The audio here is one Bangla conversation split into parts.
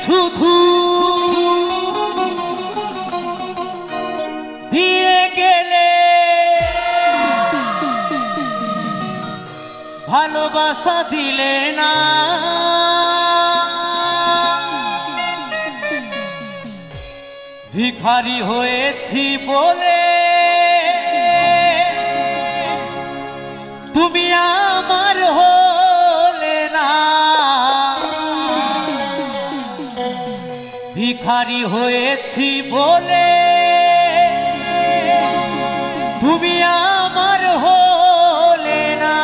শুধু দিয়ে গেলে ভালোবাসা দিলে না ভিখারি হয়েছি বলে তুমি আমার হলে না ভিখারি হয়েছি বলে তুমি আমার হলে না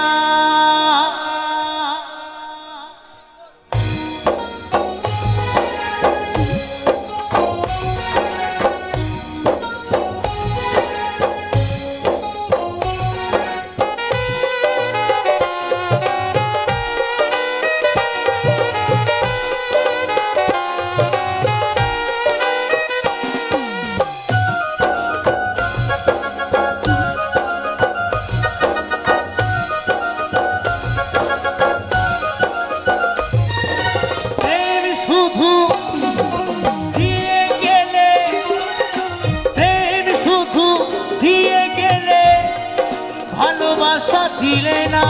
ভালোবাসা দিলে না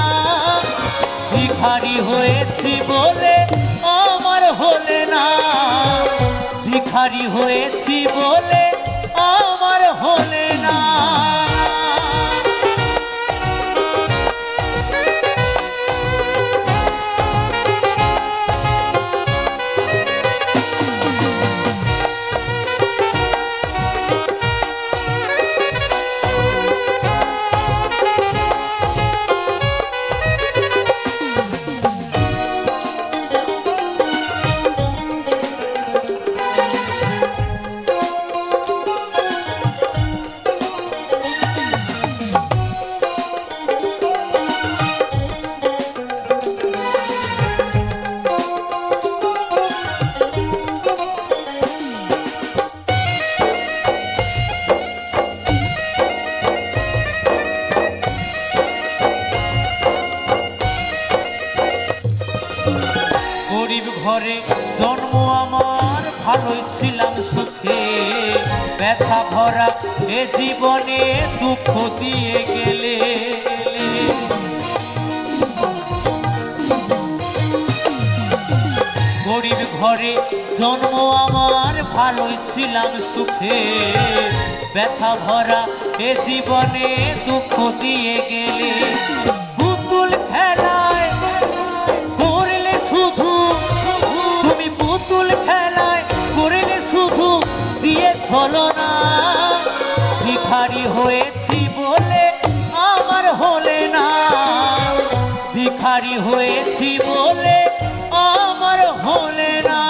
ভিখারি হয়েছি বলে আমার হলে না ভিখারি হয়েছি বলে আমার হলে না গরিব ঘরে জন্ম আমার ভালোই ছিলাম সুখে ব্যথা ভরা এ জীবনে দুঃখ দিয়ে গেলে গরিব ঘরে জন্ম আমার ভালোই ছিলাম সুখে ব্যথা ভরা এ জীবনে দুঃখ দিয়ে গেলে পুতুল খেলায় করলে শুধু তুমি পুতুল খেলায় করলে শুধু দিয়ে চলো না ভিখারি হয়েছি বলে আমার হলে না ভিখারি হয়েছি বলে আমার হলে না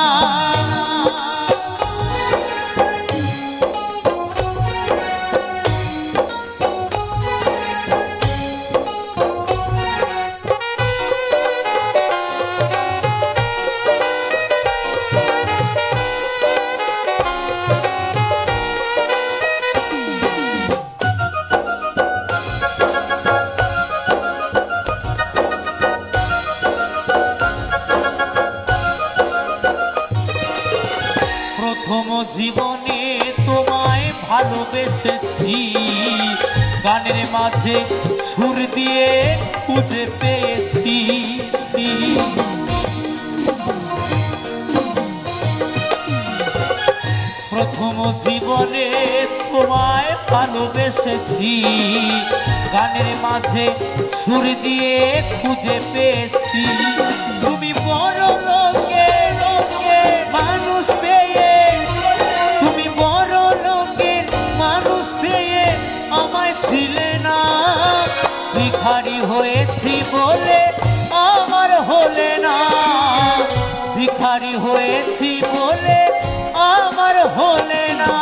প্রথম জীবনে তোমায় ভালোবেসেছি গানের মাঝে সুর দিয়ে খুঁজে পেয়েছি প্রথম জীবনে তোমায় ভালোবেসেছি গানের মাঝে সুর দিয়ে খুঁজে পেয়েছি তুমি বড় লোকে লোকে মানুষ পেয়ে তুমি বড় লোকের মানুষ পেয়ে আমায় ছিলে না ভিখারি হয়েছি বলে আমার হলে না ভিখারি হয়েছি বলে আমার হলে না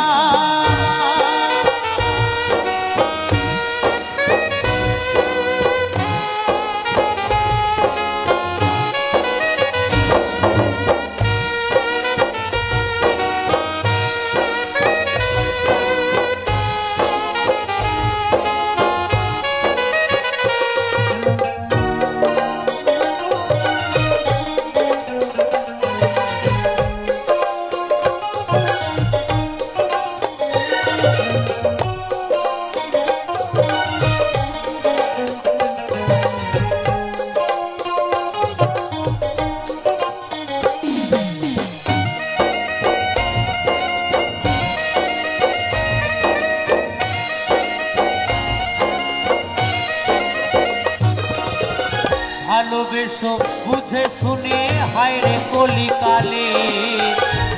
বুঝে শুনে হায়রে কলিকালে,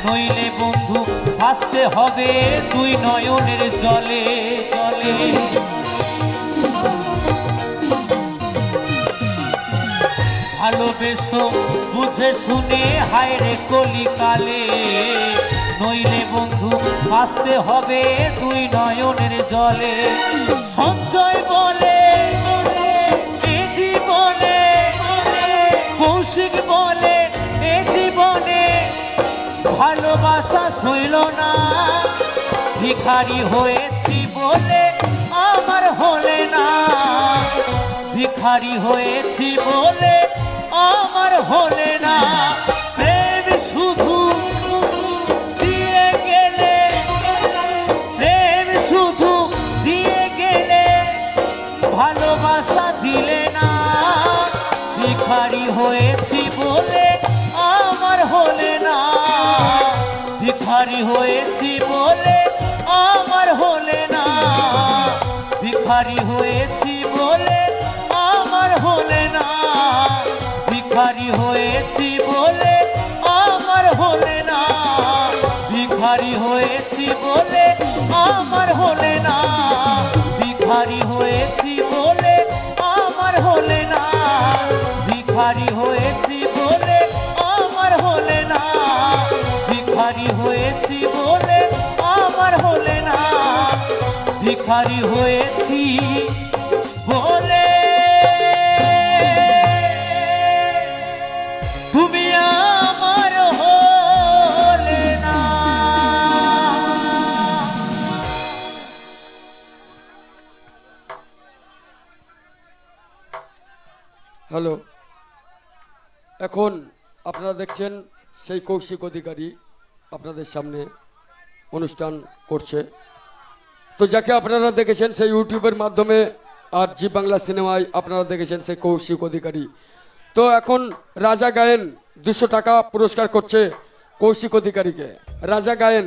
নইলে বন্ধু ভাসতে হবে দুই নয়নের জলে জলে। ভালোবেসো বুঝে শুনে হায়রে কলিকালে, নইলে বন্ধু ভাসতে হবে দুই নয়নের জলে। সঞ্চয় বলে এ জীবনে, কৌশিক বলে এ জীবনে ভালোবাসা সইল না, ভিখারি হয়েছি বলে আমার হলে না, ভিখারি হয়েছি বলে আমার হলে না। প্রেম শুধু দিয়ে গেলে, প্রেম শুধু দিয়ে গেলে ভালোবাসা দিলে না, ভিখারি হয়েছি বলে আমার হলে না, ভিখারি হয়েছি বলে আমার হলে না, ভিখারি হয়েছি বলে আমার হলে না, ভিখারি হয়েছি বলে আমার হলে না, ভিখারি হয়েছি বলে আমার হলে না, ভিখারি হয়েছি বলে আমার হলে না, ভিখারি হয়েছি বলে আমার হলে না, ভিখারি হয়েছি বলে আমার হলে না, ভিখারি হয়েছি বলে তুমি আমার হলে না। হ্যালো, এখন আপনারা দেখছেন সেই কৌশিক অধিকারী আপনাদের সামনে অনুষ্ঠান করছে। তো যাকে আপনারা দেখেছেন সেই ইউটিউবের মাধ্যমে আর জি বাংলা সিনেমায় আপনারা দেখেছেন সেই কৌশিক অধিকারী। তো এখন রাজা গায়েন 200 টাকা পুরস্কার করছে কৌশিক অধিকারীকে। রাজা গায়েন